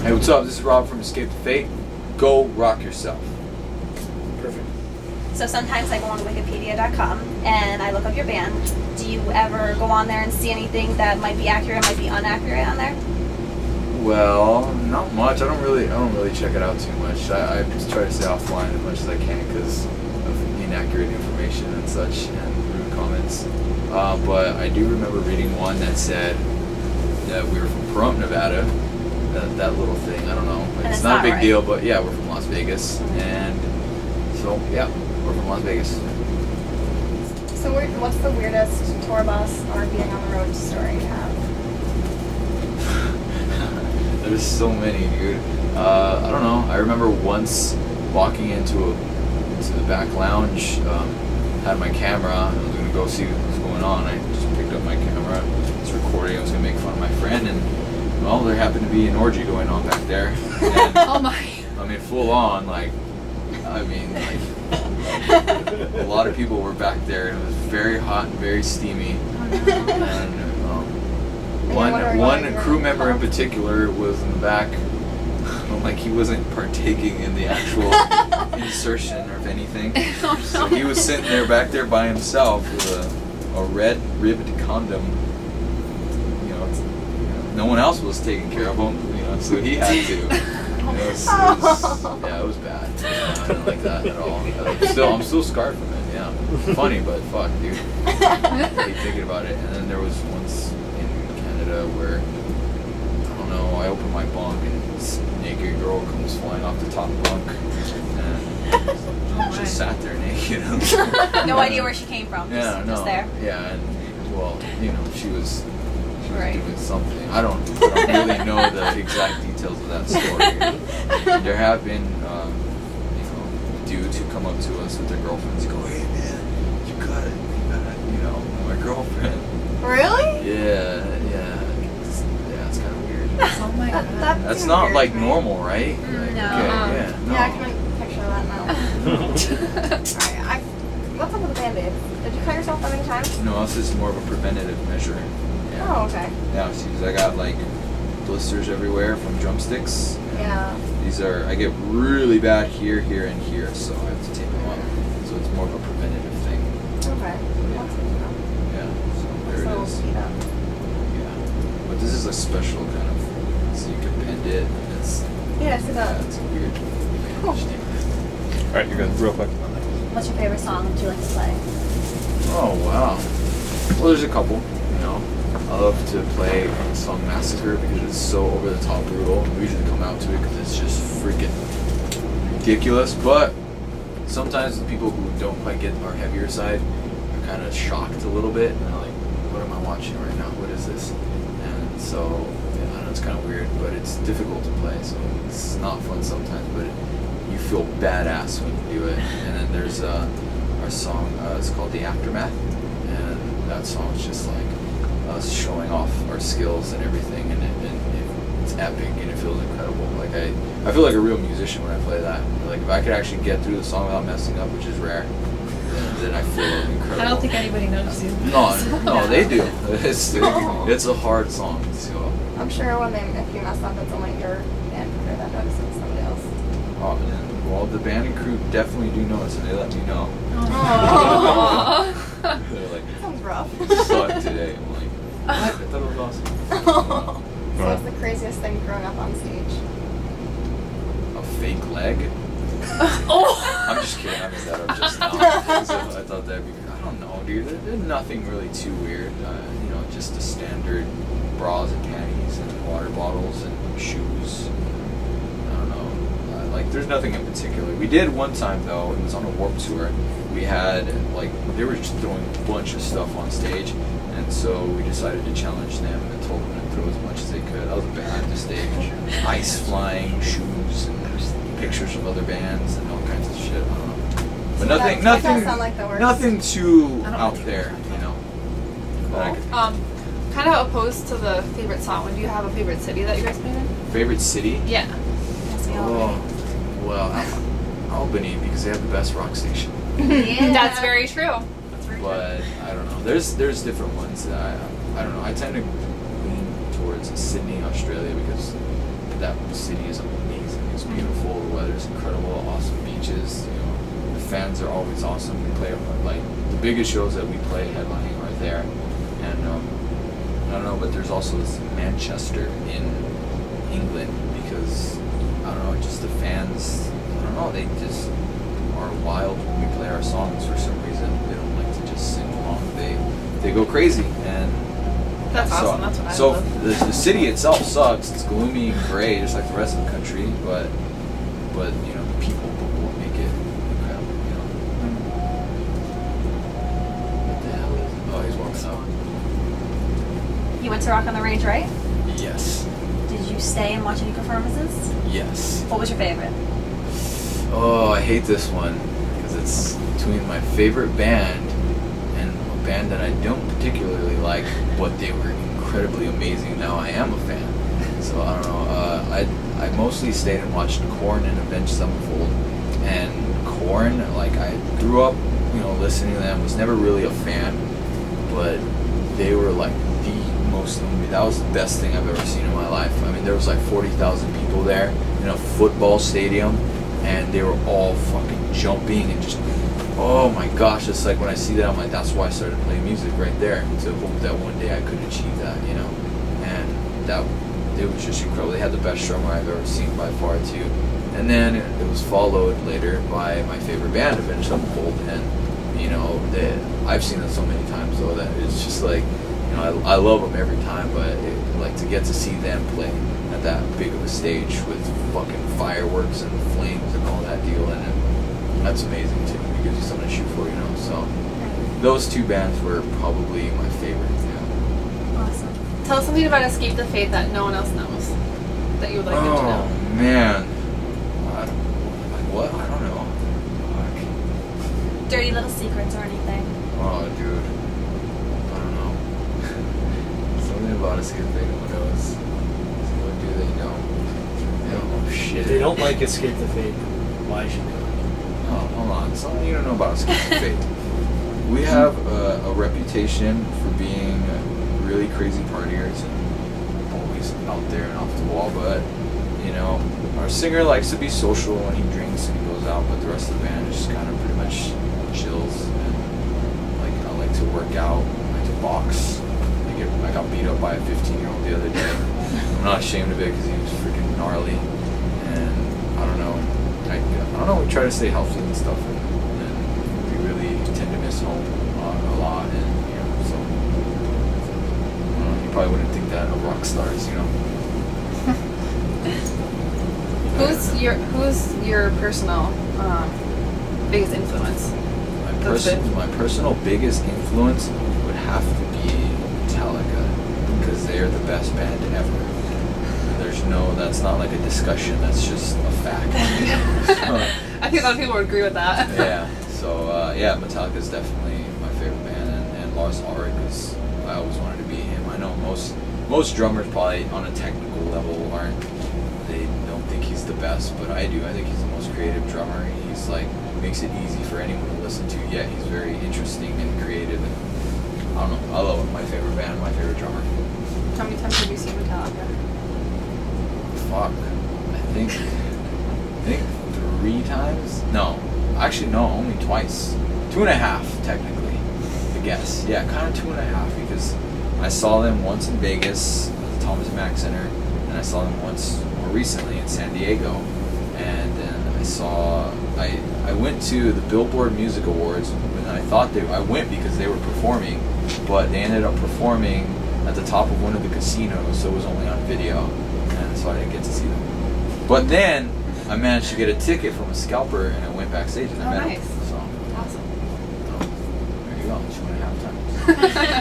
Hey, what's up? This is Rob from Escape to Fate. Go rock yourself. Perfect. So sometimes I go on Wikipedia.com and I look up your band. Do you ever go on there and see anything that might be accurate, might be inaccurate on there? Well, not much. I don't really check it out too much. I just try to stay offline as much as I can because of inaccurate information and such and rude comments. But I do remember reading one that said that we were from Pahrump, Nevada. That little thing, I don't know. It's not a big deal, but yeah, we're from Las Vegas, and so yeah, we're from Las Vegas. So what's the weirdest tour bus or being on the road story you have? There's so many, dude. I don't know. I remember once walking into the back lounge, had my camera, and I was gonna go see what was going on. I just picked up my camera, was recording. I was gonna make fun of my friend, and well, there happened to be an orgy going on back there. And, oh my! I mean, full on, like, I mean, like, a lot of people were back there, and it was very hot and very steamy. And one crew member in particular was in the back, like he wasn't partaking in the actual insertion of anything. Oh, no. So he was sitting there back there by himself with a red ribbed condom. No one else was taking care of him, so he had to. It was bad. Yeah, I don't like that at all. I'm still scarred from it. Yeah, funny, but fuck, dude. I hate thinking about it. And then there was once in Canada where I don't know. I opened my bunk and this naked girl comes flying off the top bunk and just sat there naked. No idea where she came from. Just there. Yeah, and well, she was. Doing something. I don't really know the exact details of that story. There have been, dudes who come up to us with their girlfriends and go, "Hey man, you got it, my girlfriend." Really? Yeah, it's kind of weird. Oh my god. That's not like normal, right? No. Okay, Yeah, I can picture that now. Alright, what's up with the Band-Aid? Did you cut yourself that many times? No, this is more of a preventative measure. Yeah. Oh, okay. Yeah, see, I got like blisters everywhere from drumsticks. Yeah. I get really bad here, and here, so I have to tape them up. So it's more of a preventative thing. Okay. That's good to know. Yeah, so there it is. Yeah. But this is a special kind of, so you can bend it, and it's, Yeah, so it's weird. Cool. Alright, you're good. Real quick. What's your favorite song that you like to play? Oh, wow. Well, there's a couple, I love to play the song Massacre because it's so over the top brutal. We usually come out to it because it's just freaking ridiculous. But sometimes the people who don't quite get our heavier side are kind of shocked a little bit. And they're like, what am I watching right now? What is this? And so, I know it's kind of weird, but it's difficult to play. So it's not fun sometimes, but you feel badass when you do it. And then there's our song, it's called The Aftermath. And that song is just like us showing off our skills and everything, and it's epic and it feels incredible. Like I feel like a real musician when I play that. Like if I could actually get through the song without messing up, which is rare, then I feel incredible. I don't think anybody notices. No, they do. It's a hard song. So. I'm sure if you mess up, it's only your band crew that notices, somebody else. Oh, and, well, the band and crew definitely do notice, and they let me know. They're like, That sounds rough. "It sucked today." I'm like, what? I thought it was awesome. So what's the craziest thing growing up on stage? A fake leg? Oh! I'm just kidding. I made that up just now. So I thought that'd be. I don't know, dude. There's nothing really too weird. Just the standard bras and panties and water bottles and shoes. I don't know. There's nothing in particular. We did one time though. It was on a Warped Tour. We had they were just throwing a bunch of stuff on stage, and so we decided to challenge them and told them to throw as much as they could. That was a bad mistake. Ice flying, shoes, and pictures of other bands and all kinds of shit. I don't know. But That does sound like the worst. nothing too out there, Kind of opposed to the favorite song. Do you have a favorite city that you guys played in? Favorite city? Yeah. Oh, well, Albany, because they have the best rock station. Yeah. That's very true. But I don't know. There's different ones that I don't know. I tend to lean towards Sydney, Australia, because that city is amazing. It's beautiful. The weather's incredible. Awesome beaches. You know, the fans are always awesome. We play like the biggest shows that we play headlining are there, and I don't know, but there's also this Manchester in England because I don't know, just the fans. I don't know, they just are wild when we play our songs for some reason. They don't like to just sing along. They go crazy, and That's so, awesome. That's what I so love. the city itself sucks. It's gloomy and gray, just like the rest of the country. But you know, the people will make it incredible. You know. What the hell is? Oh, he's warming up. You went to Rock on the Range, right? Yes. Did you stay and watch any performances? Yes. What was your favorite? Oh, I hate this one because it's between my favorite band and a band that I don't particularly like, but they were incredibly amazing. Now I am a fan, so I don't know. I mostly stayed and watched Korn and Avenged Sevenfold, and Korn, like I grew up, you know, listening to them. Was never really a fan, but they were like the most. That was the best thing I've ever seen in my life. I mean, there was like 40,000 people there in a football stadium, and they were all fucking jumping and just, oh my gosh, it's like when I see that, I'm like, that's why I started playing music right there, to hope that one day I could achieve that, you know. And that, it was just incredible. They had the best drummer I've ever seen by far too. And then it was followed later by my favorite band, Avenged Sevenfold, and you know, I've seen them so many times though that it's just like, you know, I love them every time, but like to get to see them play at that big of a stage with fucking fireworks and flames and all that deal, and that's amazing too. It gives you something to shoot for, you know. So those two bands were probably my favorite. Yeah. Awesome. Tell us something about Escape the Fate that no one else knows that you would like them to know. Oh man, like what? I don't know. Dirty little secrets or anything? Oh, dude. I don't know. Something about Escape the Fate, who knows? What do they know? They don't know shit. If they don't like Escape the Fate, why should they? Oh, hold on. Something you don't know about Escape the Fate. We have a reputation for being really crazy partiers and always out there and off the wall, but, you know, our singer likes to be social when he drinks and he goes out, but the rest of the band is just kind of pretty much chills. And, like, I like to work out, I like to box. I got beat up by a 15-year-old the other day. I'm not ashamed of it because he was freaking gnarly. And I don't know. I don't know. We try to stay healthy and stuff, and we really tend to miss home a lot. And you know, so I don't know, you probably wouldn't think that of rock stars, you know. Who's your personal biggest influence? My personal biggest influence would have to be Metallica, because they're the best band ever. That's not like a discussion, that's just a fact. I think a lot of people would agree with that. Yeah, so Metallica is definitely my favorite band, and Lars Ulrich, because I always wanted to be him. I know most drummers probably on a technical level they don't think he's the best, but I do. I think he's the most creative drummer. He's like, makes it easy for anyone to listen to, yet he's very interesting and creative, and I don't know, I love him. My favorite band, my favorite drummer. How many times have you seen Metallica? Fuck. I think 3 times? No. Actually, no, only twice. 2.5, technically. I guess. Yeah, kind of 2.5, because I saw them once in Vegas at the Thomas Mack Center, and I saw them once more recently in San Diego. And then I went to the Billboard Music Awards, and I thought I went because they were performing, but they ended up performing at the top of one of the casinos, so it was only on video. And so I didn't get to see them. But then I managed to get a ticket from a scalper, and I went backstage and I met him. So Awesome. there you go, 2.5 times.